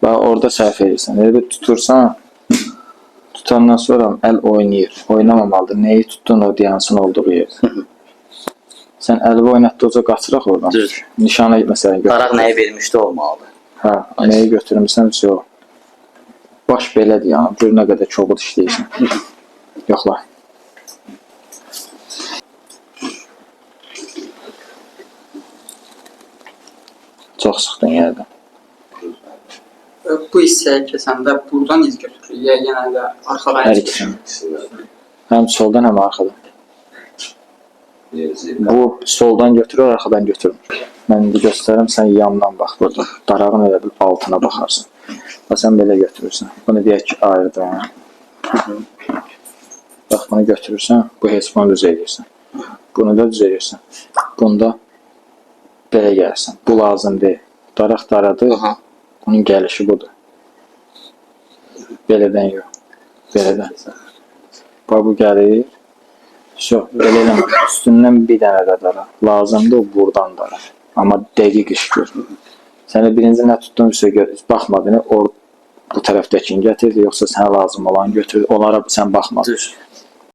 Bax, orada səhv edirsən. Elə tutursan, tutandan sonra əl oynayır. Oynamamalıdır. Neyi tutdun o dayansın olduğu yerdə. Sən əli oynatdıqca qaçıraq oradan. Düz. Nişana məsələn götür. Daraq nəyi vermişdi olmalıdır. Hə, nəyi götürmüsən, o. Baş belədir, yəni. Gör nə qədər kobud işləyirsən. Yoxla. Çox sıxdın yerdən. Bu hissəyə keçəndə buradan iz götürür, ya yenə də arxadan Hər iz ikisini. Həm soldan, həm arxadan. Bu soldan götürür, arxadan götürmür. Mən indi göstərim, sən yandan bax burada. Darağın elə bil altına baxarsan. Və sən belə götürürsən. Bunu deyək ki, ayırdan. Bax, bunu götürürsən, bu heç bunu düz edirsən. Bunu da düz edirsən. Bunda belə gəlsən. Bu lazım deyil. Daraq daradır. Bunun gəlişi budur. Belədən yox. Belədən. Bax, bu gəlir. Belə eləmə. Üstündən bir dənə də dara. Lazımdır o buradan dara. Amma dəqiq iş gör. Sənə birinci nə tutduğun baxmadın. Bu tərəfdəkini gətirdi, yoxsa sənə lazım olan götür. Onlara sən baxmadın.